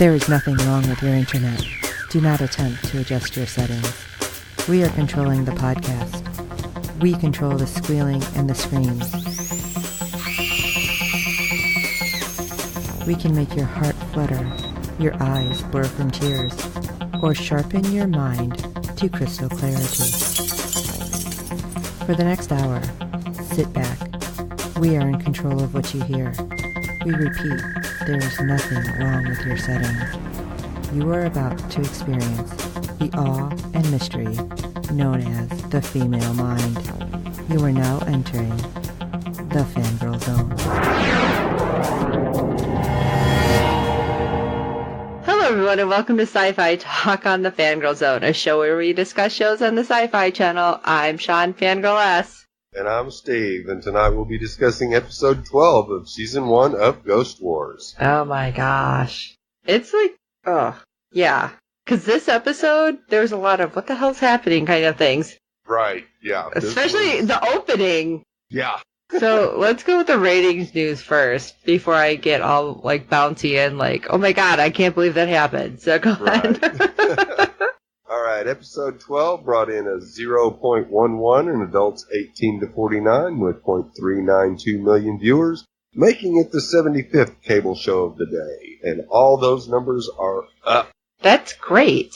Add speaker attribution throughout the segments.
Speaker 1: There is nothing wrong with your internet. Do not attempt to adjust your settings. We are controlling the podcast. We control the squealing and the screams. We can make your heart flutter, your eyes blur from tears, or sharpen your mind to crystal clarity. For the next hour, sit back. We are in control of what you hear. We repeat, there is nothing wrong with your settings. You are about to experience the awe and mystery known as the female mind. You are now entering the Fangirl Zone. Hello everyone and welcome to SyFy Talk on the Fangirl Zone, a show where we discuss shows on the SyFy channel. I'm Sean, Fangirl S.
Speaker 2: And I'm Steve, and tonight we'll be discussing episode 12 of season 1 of Ghost Wars.
Speaker 1: Oh my gosh. It's like, oh, yeah. Because this episode, there was a lot of what the hell's happening kind of things.
Speaker 2: Right, yeah.
Speaker 1: Especially the opening.
Speaker 2: Yeah.
Speaker 1: So let's go with the ratings news first before I get all like bouncy and like, oh my god, I can't believe that happened. So go ahead.
Speaker 2: Alright, episode 12 brought in a 0.11 in adults 18 to 49 with 0.392 million viewers, making it the 75th cable show of the day. And all those numbers are up.
Speaker 1: That's great.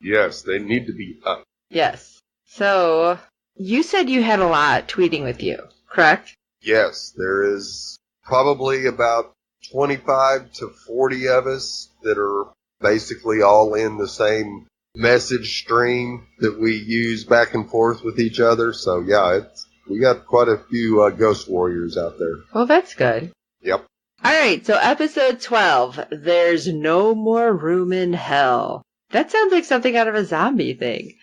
Speaker 2: Yes, they need to be up.
Speaker 1: Yes. So, you said you had a lot tweeting with you, correct?
Speaker 2: Yes, there is probably about 25 to 40 of us that are basically all in the same message stream that we use back and forth with each other. So yeah, we got quite a few Ghost Warriors out there.
Speaker 1: Well, that's good.
Speaker 2: Yep.
Speaker 1: Alright, so episode 12, There's No More Room in Hell. That sounds like something out of a zombie thing.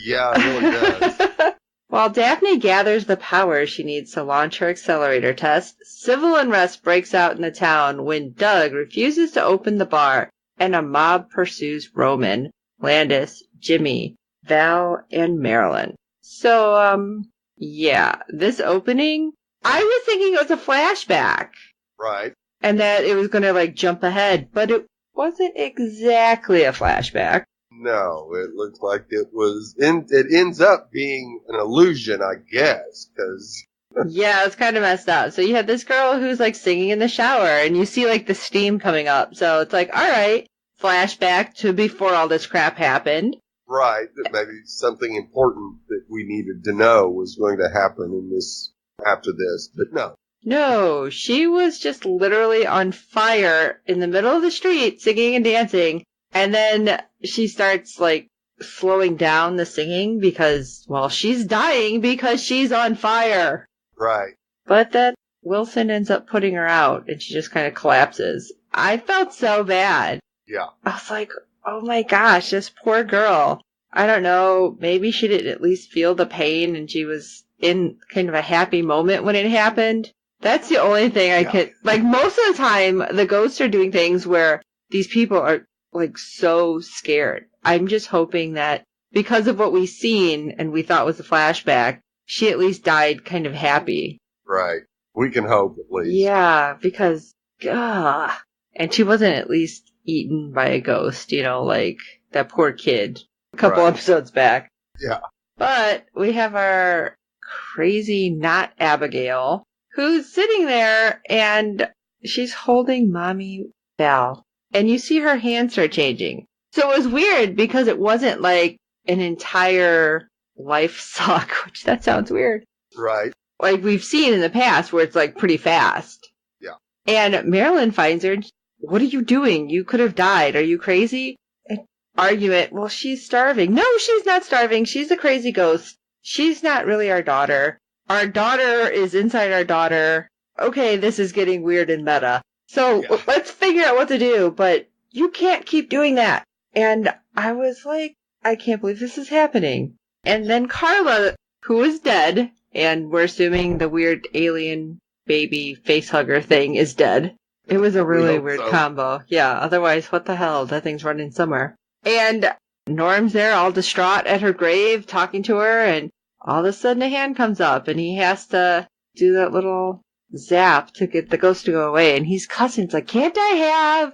Speaker 2: Yeah, it really does.
Speaker 1: While Daphne gathers the power she needs to launch her accelerator test, civil unrest breaks out in the town when Doug refuses to open the bar and a mob pursues Roman, Landis, Jimmy, Val, and Marilyn. So, yeah, this opening, I was thinking it was a flashback.
Speaker 2: Right.
Speaker 1: And that it was going to, like, jump ahead, but it wasn't exactly a flashback.
Speaker 2: No, it looked like it was, it ends up being an illusion, I guess, because...
Speaker 1: Yeah, it's kind of messed up. So you have this girl who's, like, singing in the shower, and you see, like, the steam coming up. So it's like, alright, flashback to before all this crap happened.
Speaker 2: Right, that maybe something important that we needed to know was going to happen in this, after this, but no.
Speaker 1: No, she was just literally on fire in the middle of the street, singing and dancing, and then she starts, like, slowing down the singing because, well, she's dying because she's on fire.
Speaker 2: Right.
Speaker 1: But then Wilson ends up putting her out, and she just kind of collapses. I felt so bad.
Speaker 2: Yeah.
Speaker 1: I was like, oh my gosh, this poor girl. I don't know, maybe she didn't at least feel the pain, and she was in kind of a happy moment when it happened. That's the only thing I could, like, most of the time, the ghosts are doing things where these people are, like, so scared. I'm just hoping that because of what we've seen and we thought was a flashback, she at least died kind of happy.
Speaker 2: Right. We can hope at least.
Speaker 1: Yeah, because, and she wasn't at least eaten by a ghost, you know, like that poor kid a couple episodes back.
Speaker 2: Yeah.
Speaker 1: But we have our crazy not Abigail, who's sitting there, and she's holding Mommy Val. And you see her hands start changing. So it was weird because it wasn't like an entire life suck, which that sounds weird.
Speaker 2: Right.
Speaker 1: Like we've seen in the past where it's like pretty fast.
Speaker 2: Yeah.
Speaker 1: And Marilyn finds her, and what are you doing? You could have died. Are you crazy? And argument, well, she's starving. No, she's not starving. She's a crazy ghost. She's not really our daughter. Our daughter is inside our daughter. Okay, this is getting weird and meta. So let's figure out what to do, but you can't keep doing that. And I was like, I can't believe this is happening. And then Carla, who is dead, and we're assuming the weird alien baby facehugger thing is dead. It was a really weird combo. Yeah, otherwise, what the hell? That thing's running somewhere. And Norm's there all distraught at her grave, talking to her, and all of a sudden a hand comes up, and he has to do that little zap to get the ghost to go away, and he's cussing. It's like, can't I have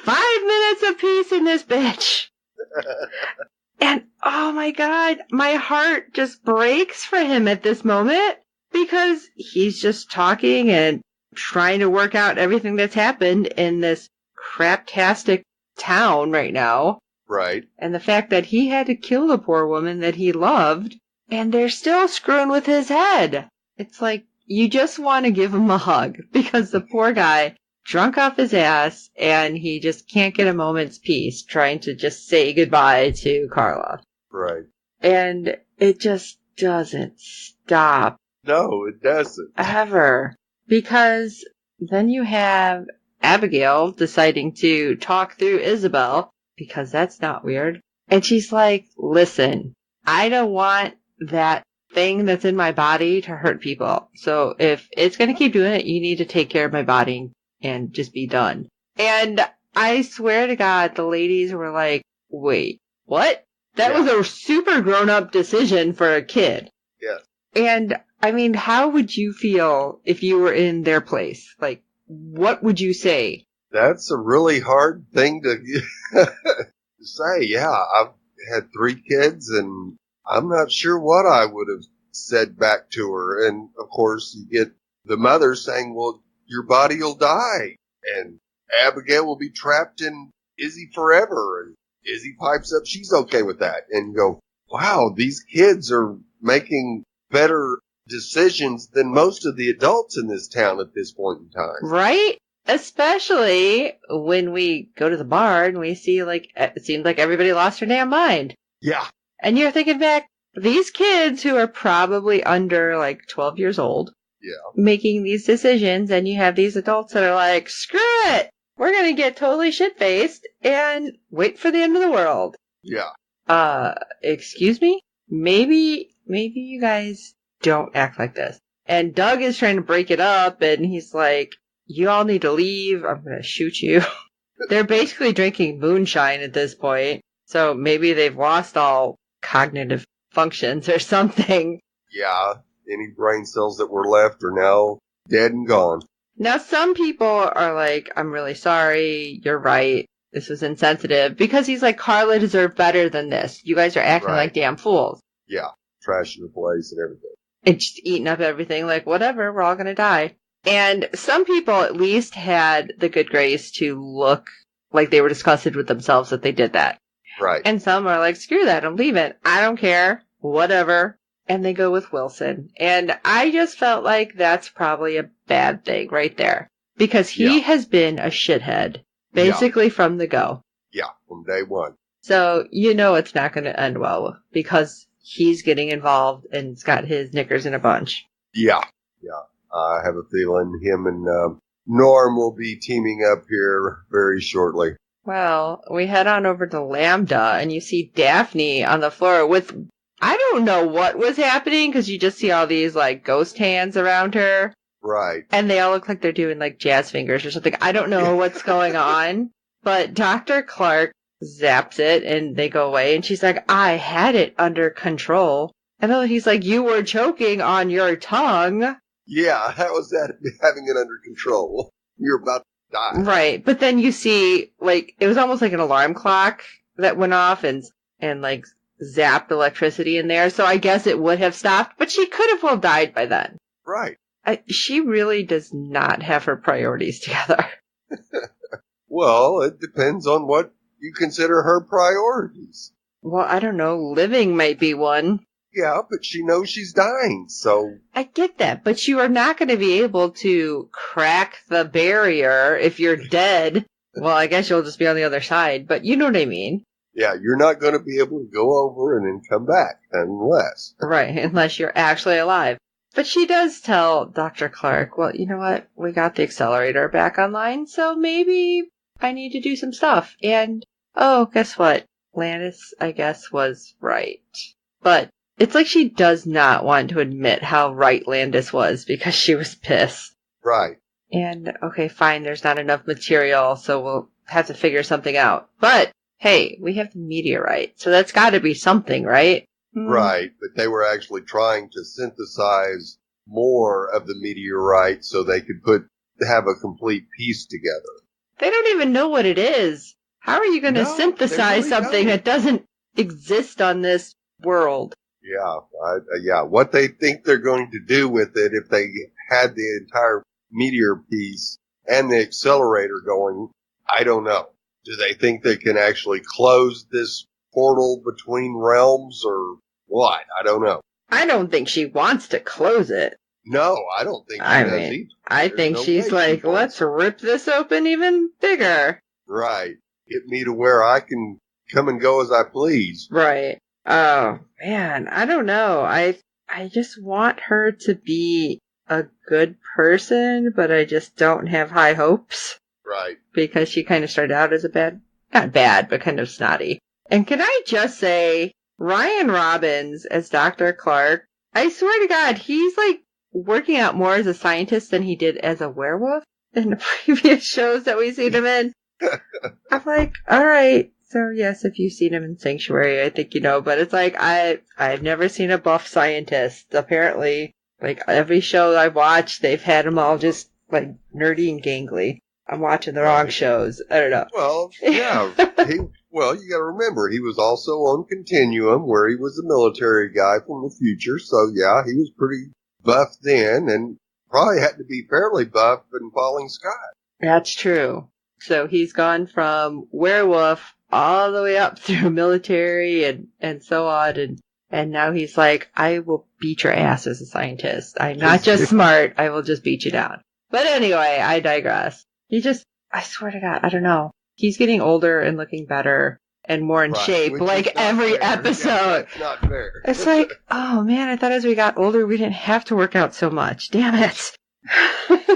Speaker 1: 5 minutes of peace in this bitch. And, oh my God, my heart just breaks for him at this moment because he's just talking and trying to work out everything that's happened in this craptastic town right now.
Speaker 2: Right.
Speaker 1: And the fact that he had to kill the poor woman that he loved, and they're still screwing with his head. It's like, you just want to give him a hug because the poor guy, drunk off his ass, and he just can't get a moment's peace trying to just say goodbye to Carla.
Speaker 2: Right.
Speaker 1: And it just doesn't stop.
Speaker 2: No, it doesn't.
Speaker 1: Ever. Because then you have Abigail deciding to talk through Isabel, because that's not weird. And she's like, listen, I don't want that thing that's in my body to hurt people. So if it's going to keep doing it, you need to take care of my body and just be done. And I swear to God, the ladies were like, wait, what? That was a super grown-up decision for a kid.
Speaker 2: Yes.
Speaker 1: And, I mean, how would you feel if you were in their place? Like, what would you say?
Speaker 2: That's a really hard thing to say. Yeah, I've had 3 kids, and I'm not sure what I would have said back to her. And, of course, you get the mother saying, well, your body will die, and Abigail will be trapped in Izzy forever. And Izzy pipes up, she's okay with that. And you go, wow, these kids are making better decisions than most of the adults in this town at this point in time.
Speaker 1: Right? Especially when we go to the bar and we see, like, it seems like everybody lost their damn mind.
Speaker 2: Yeah.
Speaker 1: And you're thinking back, these kids who are probably under, like, 12 years old, making these decisions, and you have these adults that are like, screw it! We're gonna get totally shit-faced and wait for the end of the world.
Speaker 2: Yeah.
Speaker 1: Excuse me? Maybe you guys don't act like this. And Doug is trying to break it up, and he's like, you all need to leave. I'm gonna shoot you. They're basically drinking moonshine at this point, so maybe they've lost all cognitive functions or something.
Speaker 2: Yeah. Any brain cells that were left are now dead and gone.
Speaker 1: Now, some people are like, I'm really sorry. You're right. This was insensitive. Because he's like, Carla deserved better than this. You guys are acting like damn fools.
Speaker 2: Yeah. Trashing the place and everything.
Speaker 1: And just eating up everything. Like, whatever. We're all going to die. And some people at least had the good grace to look like they were disgusted with themselves that they did that.
Speaker 2: Right.
Speaker 1: And some are like, screw that. I'm leaving. I don't care. Whatever. And they go with Wilson. And I just felt like that's probably a bad thing right there. Because he has been a shithead, basically from the go.
Speaker 2: Yeah, from day one.
Speaker 1: So, you know it's not going to end well, because he's getting involved and he's got his knickers in a bunch.
Speaker 2: Yeah, yeah. I have a feeling him and Norm will be teaming up here very shortly.
Speaker 1: Well, we head on over to Lambda, and you see Daphne on the floor with... I don't know what was happening, because you just see all these, like, ghost hands around her.
Speaker 2: Right.
Speaker 1: And they all look like they're doing, like, jazz fingers or something. I don't know what's going on. But Dr. Clark zaps it, and they go away. And she's like, I had it under control. And then he's like, you were choking on your tongue.
Speaker 2: Yeah, how was that having it under control? You're about to die.
Speaker 1: Right. But then you see, like, it was almost like an alarm clock that went off and like, zapped electricity in there, so I guess it would have stopped, but she could have well died by then.
Speaker 2: Right.
Speaker 1: She really does not have her priorities together.
Speaker 2: Well, it depends on what you consider her priorities.
Speaker 1: Well, I don't know. Living might be one.
Speaker 2: Yeah, but she knows she's dying, so...
Speaker 1: I get that, but you are not going to be able to crack the barrier if you're dead. Well, I guess you'll just be on the other side, but you know what I mean.
Speaker 2: Yeah, you're not going to be able to go over and then come back, unless.
Speaker 1: Right, unless you're actually alive. But she does tell Dr. Clark, well, you know what? We got the accelerator back online, so maybe I need to do some stuff. And, oh, guess what? Landis, I guess, was right. But it's like she does not want to admit how right Landis was because she was pissed.
Speaker 2: Right.
Speaker 1: And, okay, fine, there's not enough material, so we'll have to figure something out. But... hey, we have the meteorite, so that's got to be something, right?
Speaker 2: Right, but they were actually trying to synthesize more of the meteorite so they could have a complete piece together.
Speaker 1: They don't even know what it is. How are you going to
Speaker 2: No,
Speaker 1: synthesize
Speaker 2: they really
Speaker 1: something
Speaker 2: don't.
Speaker 1: that doesn't exist on this world?
Speaker 2: Yeah. What they think they're going to do with it if they had the entire meteor piece and the accelerator going, I don't know. Do they think they can actually close this portal between realms or what? I don't know.
Speaker 1: I don't think she wants to close it.
Speaker 2: No, I don't think she
Speaker 1: I
Speaker 2: does
Speaker 1: mean,
Speaker 2: either.
Speaker 1: I
Speaker 2: There's
Speaker 1: think
Speaker 2: no
Speaker 1: she's
Speaker 2: way
Speaker 1: like,
Speaker 2: she wants
Speaker 1: let's rip this open even bigger.
Speaker 2: Right. Get me to where I can come and go as I please.
Speaker 1: Right. Oh, man, I don't know. I just want her to be a good person, but I just don't have high hopes.
Speaker 2: Right.
Speaker 1: Because she kind of started out as not bad, but kind of snotty. And can I just say, Ryan Robbins as Dr. Clark, I swear to God, he's like working out more as a scientist than he did as a werewolf in the previous shows that we've seen him in. I'm like, all right. So yes, if you've seen him in Sanctuary, I think you know, but it's like, I've never seen a buff scientist. Apparently, like every show I've watched, they've had them all just like nerdy and gangly. I'm watching the wrong shows. I don't know.
Speaker 2: Well, yeah. You got to remember, he was also on Continuum, where he was a military guy from the future. So, yeah, he was pretty buff then, and probably had to be fairly buff in Falling Sky.
Speaker 1: That's true. So he's gone from werewolf all the way up through military and so on, and now he's like, I will beat your ass as a scientist. I'm not just smart, I will just beat you down. But anyway, I digress. I swear to God, I don't know. He's getting older and looking better and more in shape, like every episode.
Speaker 2: Yeah, that's not fair.
Speaker 1: It's like, oh man, I thought as we got older, we didn't have to work out so much. Damn it.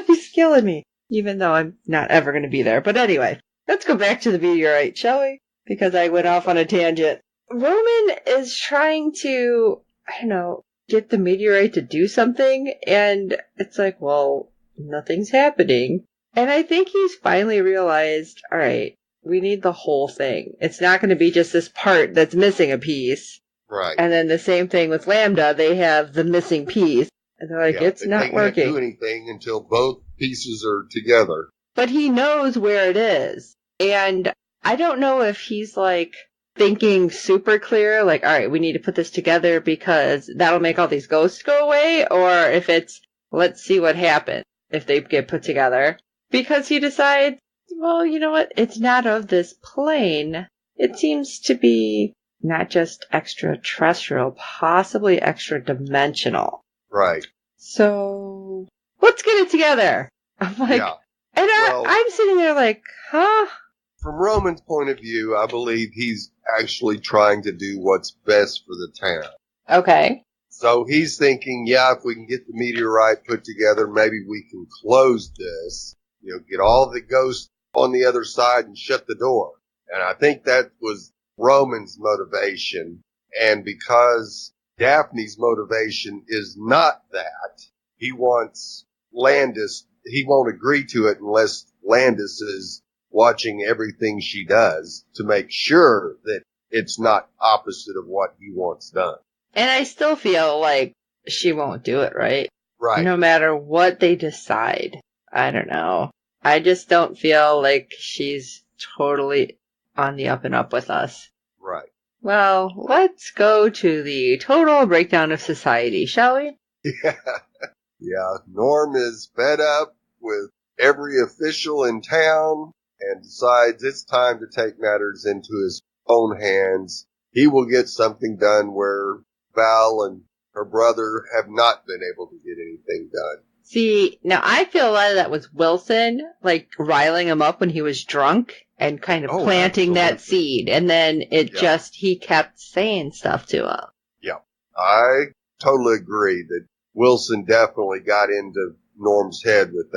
Speaker 1: He's killing me, even though I'm not ever going to be there. But anyway, let's go back to the meteorite, shall we? Because I went off on a tangent. Roman is trying to, I don't know, get the meteorite to do something, and it's like, well, nothing's happening. And I think he's finally realized, all right, we need the whole thing. It's not going to be just this part that's missing a piece.
Speaker 2: Right.
Speaker 1: And then the same thing with Lambda, they have the missing piece. And they're like, it's not working.
Speaker 2: They can't do anything until both pieces are together.
Speaker 1: But he knows where it is. And I don't know if he's like thinking super clear, like, all right, we need to put this together because that'll make all these ghosts go away, or if it's, let's see what happens if they get put together. Because he decides, well, you know what? It's not of this plane. It seems to be not just extraterrestrial, possibly extra-dimensional.
Speaker 2: Right.
Speaker 1: So, let's get it together. I'm like,
Speaker 2: yeah.
Speaker 1: And I'm sitting there like, huh?
Speaker 2: From Roman's point of view, I believe he's actually trying to do what's best for the town.
Speaker 1: Okay.
Speaker 2: So he's thinking, yeah, if we can get the meteorite put together, maybe we can close this. You know, get all the ghosts on the other side and shut the door. And I think that was Roman's motivation. And because Daphne's motivation is not that, he wants Landis, he won't agree to it unless Landis is watching everything she does to make sure that it's not opposite of what he wants done.
Speaker 1: And I still feel like she won't do it, right?
Speaker 2: Right.
Speaker 1: No matter what they decide. I don't know. I just don't feel like she's totally on the up and up with us.
Speaker 2: Right.
Speaker 1: Well, let's go to the total breakdown of society, shall we?
Speaker 2: Yeah. Norm is fed up with every official in town and decides it's time to take matters into his own hands. He will get something done where Val and her brother have not been able to get anything done.
Speaker 1: See, now I feel a lot of that was Wilson, like riling him up when he was drunk and kind of planting that seed. And then he kept saying stuff to him. Yeah.
Speaker 2: I totally agree that Wilson definitely got into Norm's head with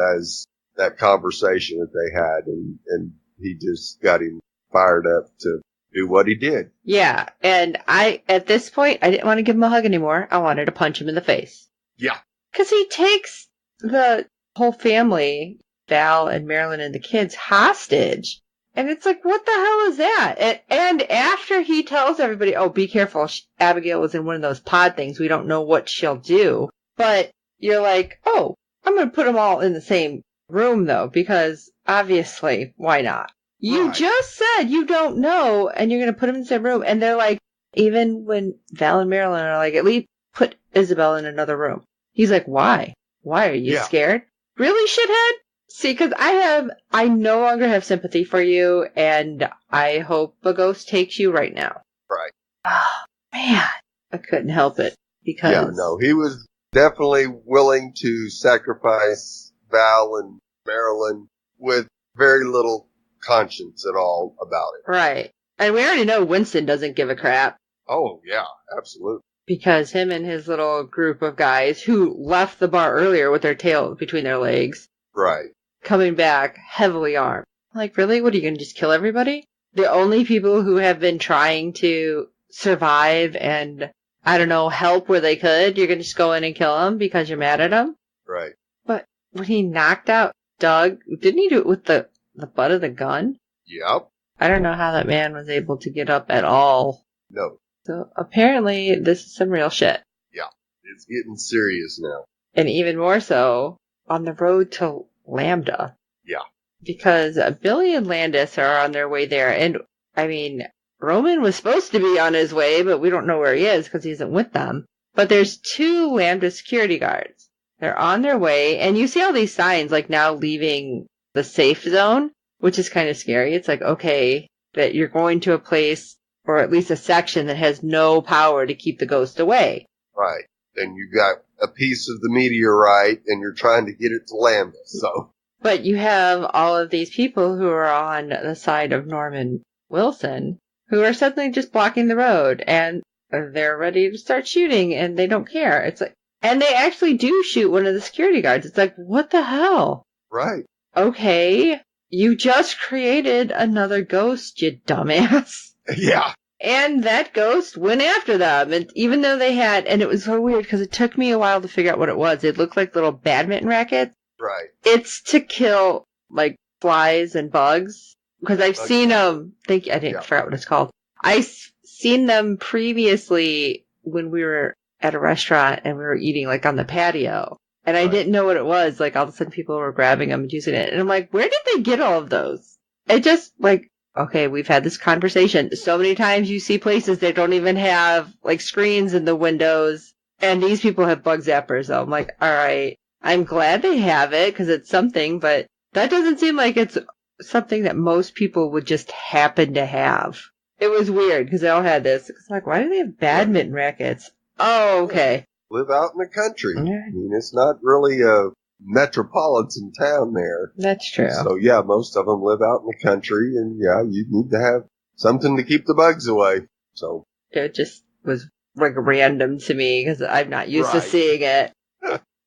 Speaker 2: that conversation that they had, and he just got him fired up to do what he did.
Speaker 1: Yeah, and at this point, I didn't want to give him a hug anymore. I wanted to punch him in the face.
Speaker 2: Yeah.
Speaker 1: Because he takes the whole family, Val and Marilyn and the kids, hostage. And it's like, what the hell is that? And after he tells everybody, oh, be careful, Abigail was in one of those pod things, we don't know what she'll do. But you're like, oh, I'm going to put them all in the same room, though, because obviously, why not? You
Speaker 2: Right.
Speaker 1: just said you don't know, and you're going to put them in the same room. And they're like, even when Val and Marilyn are like, at least put Isabel in another room. He's like, why? Why are you scared? Really, shithead? See, because I no longer have sympathy for you, and I hope a ghost takes you right now.
Speaker 2: Right.
Speaker 1: Oh, man. I couldn't help it. Because...
Speaker 2: Yeah, no, he was definitely willing to sacrifice Val and Marilyn with very little conscience at all about it.
Speaker 1: Right. And we already know Winston doesn't give a crap.
Speaker 2: Oh, yeah, absolutely.
Speaker 1: Because him and his little group of guys who left the bar earlier with their tail between their legs.
Speaker 2: Right.
Speaker 1: Coming back heavily armed. Like, really? What, are you going to just kill everybody? The only people who have been trying to survive and, I don't know, help where they could, you're going to just go in and kill them because you're mad at them?
Speaker 2: Right.
Speaker 1: But when he knocked out Doug, didn't he do it with the butt of the gun?
Speaker 2: Yep.
Speaker 1: I don't know how that man was able to get up at all.
Speaker 2: No.
Speaker 1: So apparently this is some real shit.
Speaker 2: Yeah. It's getting serious now.
Speaker 1: And even more so on the road to Lambda.
Speaker 2: Yeah.
Speaker 1: Because Billy and Landis are on their way there. And, I mean, Roman was supposed to be on his way, but we don't know where he is because he isn't with them. But there's 2 Lambda security guards. They're on their way. And you see all these signs, like, now leaving the safe zone, which is kind of scary. It's like, okay, that you're going to a place, or at least a section that has no power to keep the ghost away.
Speaker 2: Right. Then you got a piece of the meteorite and you're trying to get it to Lambda, so.
Speaker 1: But you have all of these people who are on the side of Norman Wilson who are suddenly just blocking the road and they're ready to start shooting and they don't care. It's like, and they actually do shoot one of the security guards. It's like, what the hell?
Speaker 2: Right.
Speaker 1: Okay. You just created another ghost, you dumbass.
Speaker 2: Yeah.
Speaker 1: And that ghost went after them. And even though they had, and it was so weird because it took me a while to figure out what it was. It looked like little badminton rackets.
Speaker 2: Right.
Speaker 1: It's to kill, like, flies and bugs. Because I've seen them, I forgot what it's called. I've seen them previously when we were at a restaurant and we were eating, like, on the patio. And I didn't know what it was. Like, all of a sudden people were grabbing them and using it. And I'm like, where did they get all of those? It just, like, okay, we've had this conversation. So many times you see places that don't even have, like, screens in the windows. And these people have bug zappers. So I'm like, all right, I'm glad they have it because it's something. But that doesn't seem like it's something that most people would just happen to have. It was weird because they all had this. It's like, why do they have badminton rackets? Oh, okay.
Speaker 2: Live out in the country. I mean, it's not really a metropolitan town there.
Speaker 1: That's true.
Speaker 2: So, yeah, most of them live out in the country, and, yeah, you need to have something to keep the bugs away. So
Speaker 1: it just was, like, random to me because I'm not used to seeing it.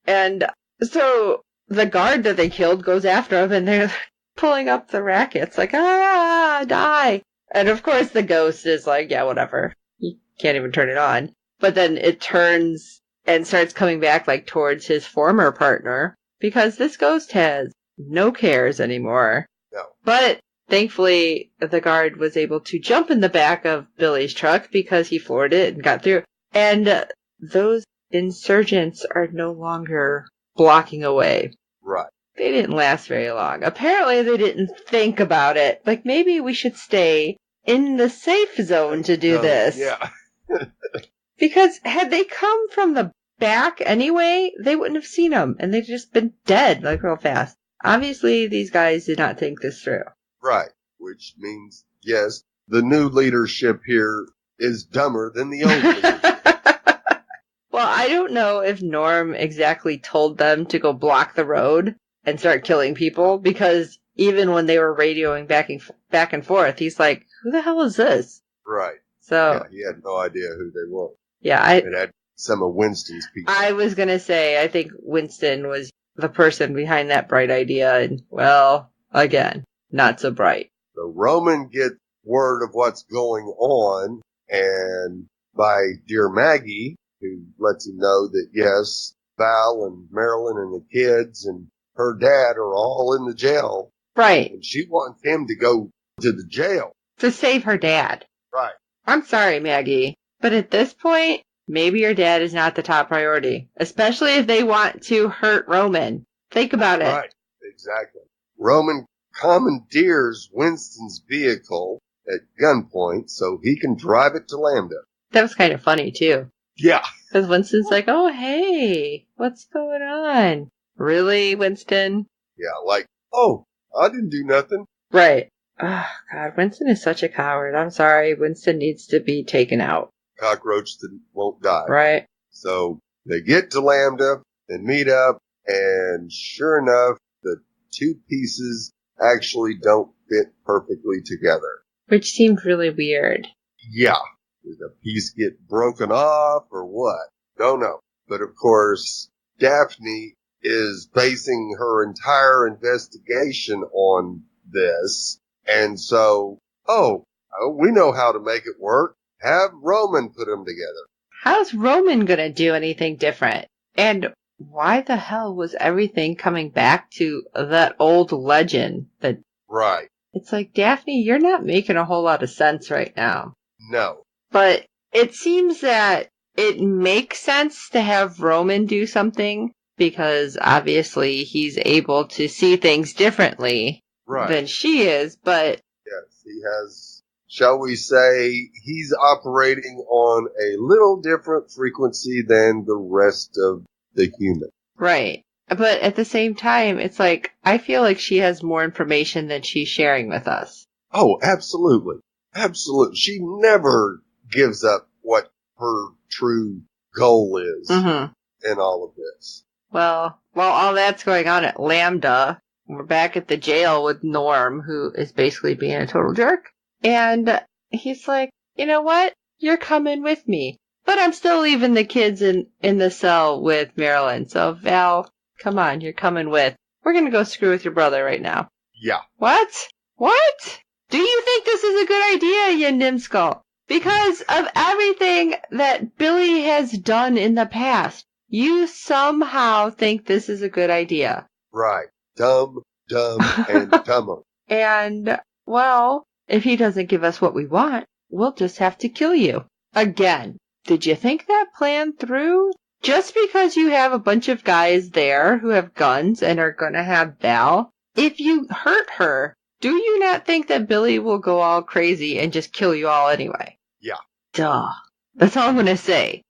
Speaker 1: And so the guard that they killed goes after him, and they're pulling up the rackets, like, die. And, of course, the ghost is like, yeah, whatever. You can't even turn it on. But then it turns and starts coming back, like, towards his former partner, because this ghost has no cares anymore.
Speaker 2: No.
Speaker 1: But thankfully, the guard was able to jump in the back of Billy's truck because he floored it and got through. And those insurgents are no longer blocking away.
Speaker 2: Right.
Speaker 1: They didn't last very long. Apparently, they didn't think about it. Like, maybe we should stay in the safe zone to do this.
Speaker 2: Yeah.
Speaker 1: Because had they come from the back anyway, they wouldn't have seen them, and they'd just been dead, like, real fast. Obviously, these guys did not think this through.
Speaker 2: Right. Which means, yes, the new leadership here is dumber than the old leadership.
Speaker 1: Well, I don't know if Norm exactly told them to go block the road and start killing people, because even when they were radioing back and forth, he's like, who the hell is this?
Speaker 2: Right.
Speaker 1: So
Speaker 2: yeah, he had no idea who they were.
Speaker 1: Yeah,
Speaker 2: it had some of Winston's people.
Speaker 1: I was going to say, I think Winston was the person behind that bright idea, and, well, again, not so bright.
Speaker 2: So Roman gets word of what's going on, and by dear Maggie, who lets him know that, yes, Val and Marilyn and the kids and her dad are all in the jail.
Speaker 1: Right.
Speaker 2: And she wants him to go to the jail.
Speaker 1: To save her dad.
Speaker 2: Right.
Speaker 1: I'm sorry, Maggie, but at this point, maybe your dad is not the top priority, especially if they want to hurt Roman. Think about it.
Speaker 2: Right. Exactly. Roman commandeers Winston's vehicle at gunpoint so he can drive it to Lambda.
Speaker 1: That was kind of funny, too.
Speaker 2: Yeah.
Speaker 1: Because Winston's like, oh, hey, what's going on? Really, Winston?
Speaker 2: Yeah, like, oh, I didn't do nothing.
Speaker 1: Right. Oh, God, Winston is such a coward. I'm sorry. Winston needs to be taken out.
Speaker 2: Cockroach that won't die.
Speaker 1: Right.
Speaker 2: So they get to Lambda and meet up, and sure enough, the two pieces actually don't fit perfectly together.
Speaker 1: Which seemed really weird.
Speaker 2: Yeah. Did a piece get broken off or what? Don't know. But of course, Daphne is basing her entire investigation on this. And so, we know how to make it work. Have Roman put them together.
Speaker 1: How's Roman gonna do anything different? And why the hell was everything coming back to that old legend? That
Speaker 2: Right.
Speaker 1: It's like, Daphne, you're not making a whole lot of sense right now.
Speaker 2: No.
Speaker 1: But it seems that it makes sense to have Roman do something because obviously he's able to see things differently than she is, but...
Speaker 2: Yes, he has, shall we say, he's operating on a little different frequency than the rest of the human.
Speaker 1: Right. But at the same time, it's like, I feel like she has more information than she's sharing with us.
Speaker 2: Oh, absolutely. Absolutely. She never gives up what her true goal is in all of this.
Speaker 1: Well, while all that's going on at Lambda, we're back at the jail with Norm, who is basically being a total jerk. And he's like, you know what? You're coming with me. But I'm still leaving the kids in the cell with Marilyn. So, Val, come on, you're coming with. We're going to go screw with your brother right now.
Speaker 2: Yeah.
Speaker 1: What? What? Do you think this is a good idea, you nimskull? Because of everything that Billy has done in the past, you somehow think this is a good idea.
Speaker 2: Right. Dumb, and dumber.
Speaker 1: And, well, if he doesn't give us what we want, we'll just have to kill you. Again. Did you think that plan through? Just because you have a bunch of guys there who have guns and are gonna have Val, if you hurt her, do you not think that Billy will go all crazy and just kill you all anyway?
Speaker 2: Yeah.
Speaker 1: Duh. That's all I'm gonna say.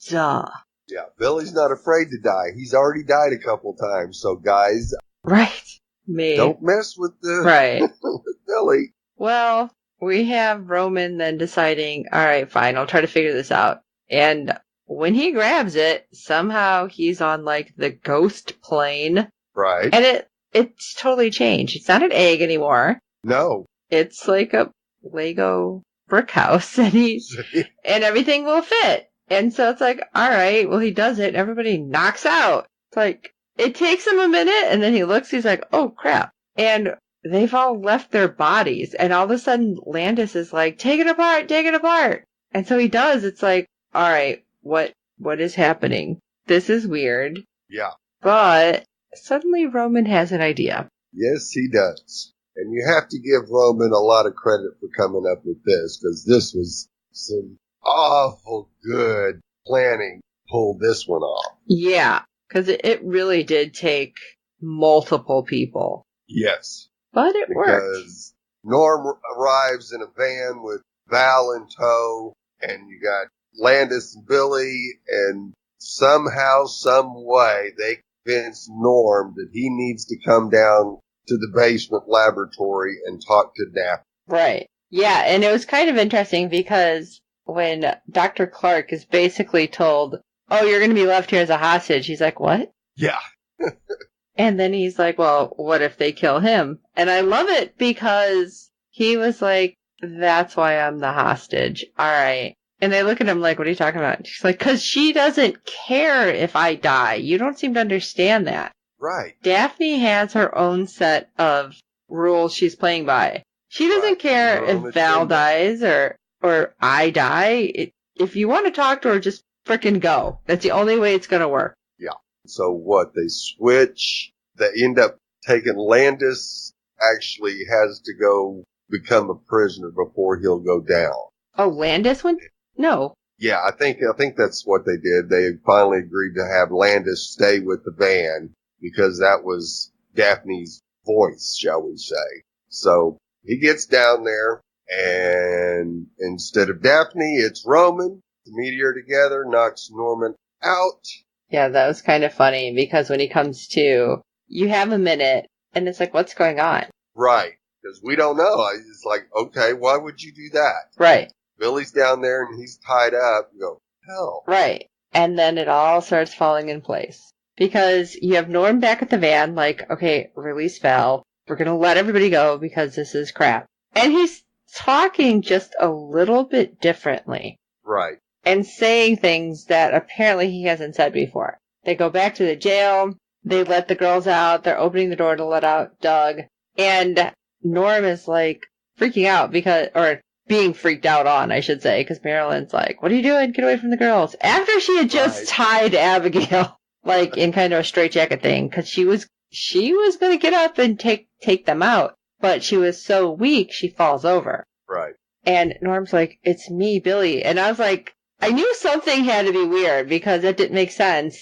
Speaker 1: Duh.
Speaker 2: Yeah, Billy's not afraid to die. He's already died a couple times, so guys...
Speaker 1: Right.
Speaker 2: Don't mess with with Billy.
Speaker 1: Well, we have Roman then deciding, alright, fine, I'll try to figure this out. And when he grabs it, somehow he's on, like, the ghost plane.
Speaker 2: Right.
Speaker 1: And it's totally changed. It's not an egg anymore.
Speaker 2: No.
Speaker 1: It's like a Lego brick house, and and everything will fit. And so it's like, alright, well, he does it, and everybody knocks out. It's like, it takes him a minute, and then he looks, he's like, oh, crap. And they've all left their bodies, and all of a sudden, Landis is like, take it apart. And so he does. It's like, alright, what is happening? This is weird.
Speaker 2: Yeah.
Speaker 1: But suddenly Roman has an idea.
Speaker 2: Yes, he does. And you have to give Roman a lot of credit for coming up with this, because this was some awful good planning to pull this one off.
Speaker 1: Yeah, because it really did take multiple people.
Speaker 2: Yes.
Speaker 1: But it worked.
Speaker 2: Because Norm arrives in a van with Val in tow, and you got Landis and Billy, and somehow, some way, they convince Norm that he needs to come down to the basement laboratory and talk to Daphne.
Speaker 1: Right. Yeah, and it was kind of interesting because when Dr. Clark is basically told, oh, you're going to be left here as a hostage, he's like, what?
Speaker 2: Yeah.
Speaker 1: And then he's like, well, what if they kill him? And I love it because he was like, that's why I'm the hostage. All right. And they look at him like, what are you talking about? She's like, because she doesn't care if I die. You don't seem to understand that.
Speaker 2: Right.
Speaker 1: Daphne has her own set of rules she's playing by. She doesn't care if Val dies or I die. If you want to talk to her, just frickin' go. That's the only way it's going to work.
Speaker 2: Yeah. So what? They switch. They end up taking Landis. Actually has to go become a prisoner before he'll go down.
Speaker 1: Oh, Landis went? No.
Speaker 2: Yeah, I think that's what they did. They finally agreed to have Landis stay with the van because that was Daphne's voice, shall we say. So he gets down there, and instead of Daphne, it's Roman. The meteor together knocks Norman out.
Speaker 1: Yeah, that was kind of funny because when he comes to, you have a minute, and it's like, what's going on?
Speaker 2: Right, because we don't know. It's like, okay, why would you do that?
Speaker 1: Right.
Speaker 2: Billy's down there, and he's tied up. You go, hell.
Speaker 1: Right. And then it all starts falling in place. Because you have Norm back at the van, like, okay, release Val. We're going to let everybody go because this is crap. And he's talking just a little bit differently.
Speaker 2: Right.
Speaker 1: And saying things that apparently he hasn't said before. They go back to the jail. They let the girls out. They're opening the door to let out Doug. And Norm is like freaking out or being freaked out on, I should say, because Marilyn's like, what are you doing? Get away from the girls. After she had just tied Abigail, like in kind of a straitjacket thing, because she was going to get up and take them out. But she was so weak, she falls over.
Speaker 2: Right.
Speaker 1: And Norm's like, it's me, Billy. And I was like, I knew something had to be weird because that didn't make sense.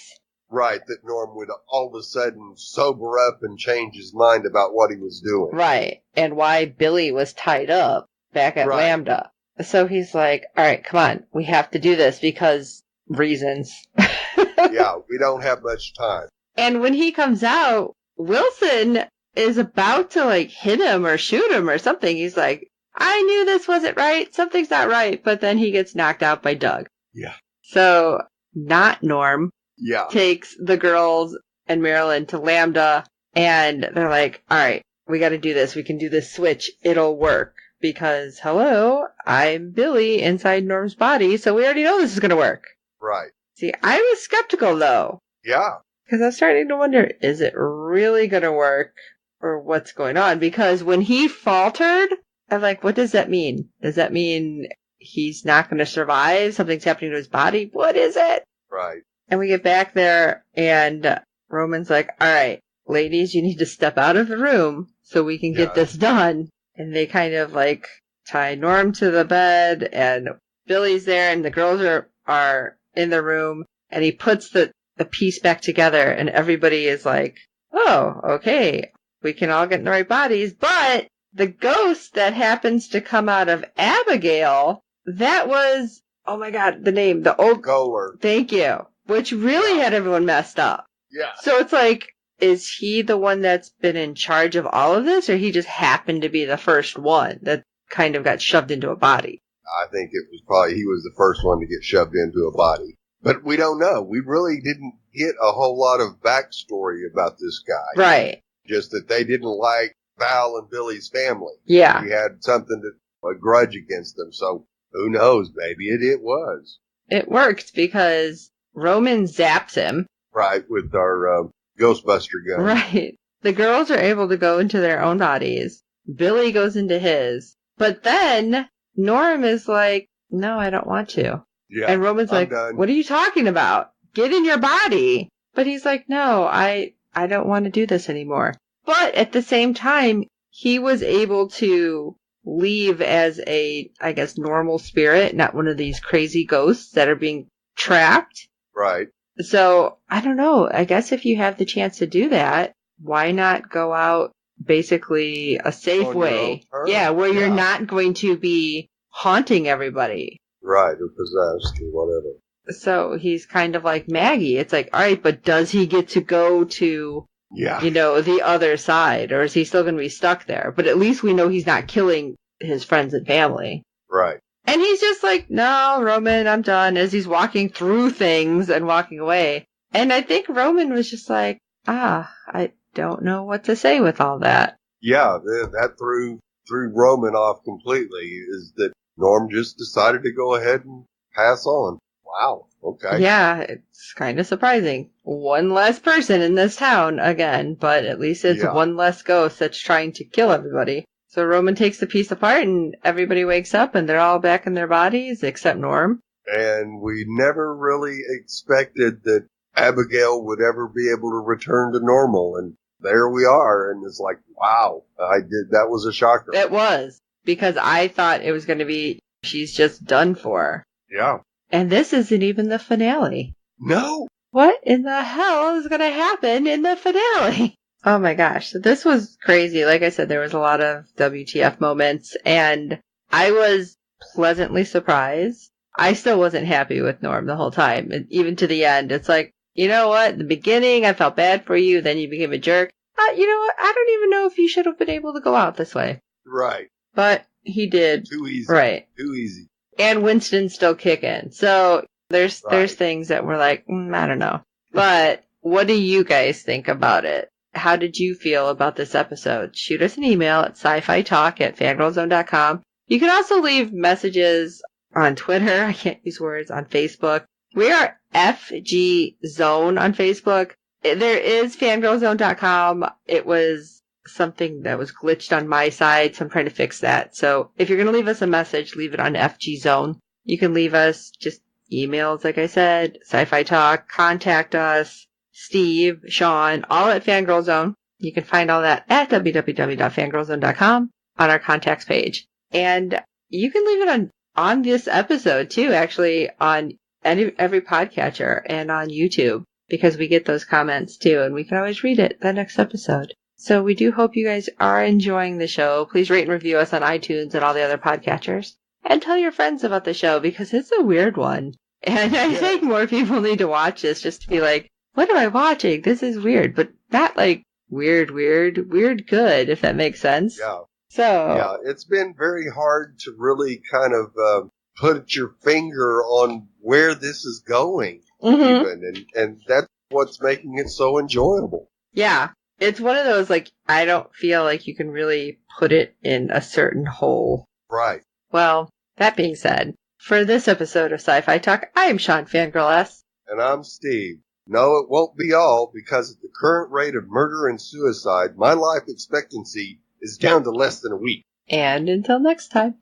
Speaker 2: Right, that Norm would all of a sudden sober up and change his mind about what he was doing.
Speaker 1: Right, and why Billy was tied up back at Lambda. So he's like, all right, come on, we have to do this because reasons.
Speaker 2: Yeah, we don't have much time.
Speaker 1: And when he comes out, Wilson is about to like hit him or shoot him or something. He's like, I knew this wasn't right. Something's not right. But then he gets knocked out by Doug.
Speaker 2: Yeah.
Speaker 1: So not Norm.
Speaker 2: Yeah.
Speaker 1: Takes the girls and Marilyn to Lambda, and they're like, all right, we got to do this. We can do this switch. It'll work. Because, hello, I'm Billy inside Norm's body, so we already know this is going to work.
Speaker 2: Right.
Speaker 1: See, I was skeptical, though.
Speaker 2: Yeah.
Speaker 1: Because I was starting to wonder, is it really going to work, or what's going on? Because when he faltered, I'm like, what does that mean? Does that mean he's not going to survive? Something's happening to his body? What is it?
Speaker 2: Right.
Speaker 1: And we get back there, and Roman's like, all right, ladies, you need to step out of the room so we can get this done. And they kind of, like, tie Norm to the bed, and Billy's there, and the girls are in the room, and he puts the piece back together, and everybody is like, oh, okay, we can all get in the right bodies. But the ghost that happens to come out of Abigail, that was, oh my God, the name, the old...
Speaker 2: Goler.
Speaker 1: Thank you. Which really had everyone messed up.
Speaker 2: Yeah.
Speaker 1: So it's like, is he the one that's been in charge of all of this, or he just happened to be the first one that kind of got shoved into a body?
Speaker 2: I think it was probably he was the first one to get shoved into a body. But we don't know. We really didn't get a whole lot of backstory about this guy.
Speaker 1: Right.
Speaker 2: Just that they didn't like Val and Billy's family.
Speaker 1: Yeah.
Speaker 2: He had something a grudge against them. So who knows? Maybe it was.
Speaker 1: It worked because Roman zaps him.
Speaker 2: Right, with our Ghostbuster gun.
Speaker 1: Right. The girls are able to go into their own bodies. Billy goes into his. But then Norm is like, no, I don't want to.
Speaker 2: Yeah,
Speaker 1: and Roman's
Speaker 2: I'm
Speaker 1: like,
Speaker 2: done.
Speaker 1: What are you talking about? Get in your body. But he's like, no, I don't want to do this anymore. But at the same time, he was able to leave as a, I guess, normal spirit, not one of these crazy ghosts that are being trapped.
Speaker 2: Right.
Speaker 1: So, I don't know. I guess if you have the chance to do that, why not go out basically a safe
Speaker 2: On
Speaker 1: way?
Speaker 2: your own terms.
Speaker 1: Yeah, where you're
Speaker 2: Yeah.
Speaker 1: not going to be haunting everybody.
Speaker 2: Right, or possessed or whatever.
Speaker 1: So he's kind of like Maggie. It's like, all right, but does he get to go to, the other side? Or is he still going to be stuck there? But at least we know he's not killing his friends and family.
Speaker 2: Right.
Speaker 1: And he's just like, no, Roman, I'm done, as he's walking through things and walking away. And I think Roman was just like, I don't know what to say with all that.
Speaker 2: Yeah, that threw Roman off completely, is that Norm just decided to go ahead and pass on. Wow, okay.
Speaker 1: Yeah, it's kind of surprising. One less person in this town again, but at least it's one less ghost that's trying to kill everybody. So Roman takes the piece apart and everybody wakes up and they're all back in their bodies except Norm.
Speaker 2: And we never really expected that Abigail would ever be able to return to normal. And there we are. And it's like, wow, that was a shocker.
Speaker 1: It was, because I thought it was going to be, she's just done for.
Speaker 2: Yeah.
Speaker 1: And this isn't even the finale.
Speaker 2: No.
Speaker 1: What in the hell is going to happen in the finale? Oh my gosh. So this was crazy. Like I said, there was a lot of WTF moments, and I was pleasantly surprised. I still wasn't happy with Norm the whole time. And even to the end, it's like, you know what? In the beginning, I felt bad for you. Then you became a jerk. You know what? I don't even know if you should have been able to go out this way.
Speaker 2: Right.
Speaker 1: But he did.
Speaker 2: Too easy.
Speaker 1: Right.
Speaker 2: Too easy.
Speaker 1: And Winston's still kicking. So there's things that we're like, I don't know. But what do you guys think about it? How did you feel about this episode? Shoot us an email at syfytalk@fangirlzone.com. You can also leave messages on Twitter. I can't use words. On Facebook. We are FG Zone on Facebook. There is fangirlzone.com. It was something that was glitched on my side, so I'm trying to fix that. So if you're going to leave us a message, leave it on FG Zone. You can leave us just emails, like I said, SyFy Talk, contact us, Steve, Sean, all at Fangirl Zone. You can find all that at www.fangirlzone.com on our contacts page. And you can leave it on this episode too, actually, on every podcatcher and on YouTube, because we get those comments too, and we can always read it the next episode. So we do hope you guys are enjoying the show. Please rate and review us on iTunes and all the other podcatchers. And tell your friends about the show, because it's a weird one. And I think more people need to watch this just to be like, what am I watching? This is weird. But not like weird good, if that makes sense.
Speaker 2: Yeah.
Speaker 1: So.
Speaker 2: Yeah, it's been very hard to really kind of put your finger on where this is going, even. And that's what's making it so enjoyable.
Speaker 1: Yeah. It's one of those, like, I don't feel like you can really put it in a certain hole.
Speaker 2: Right.
Speaker 1: Well, that being said, for this episode of SyFy Talk, I am Sean Fangirl S.
Speaker 2: And I'm Steve. No, it won't be all, because at the current rate of murder and suicide, my life expectancy is down to less than a week.
Speaker 1: And until next time.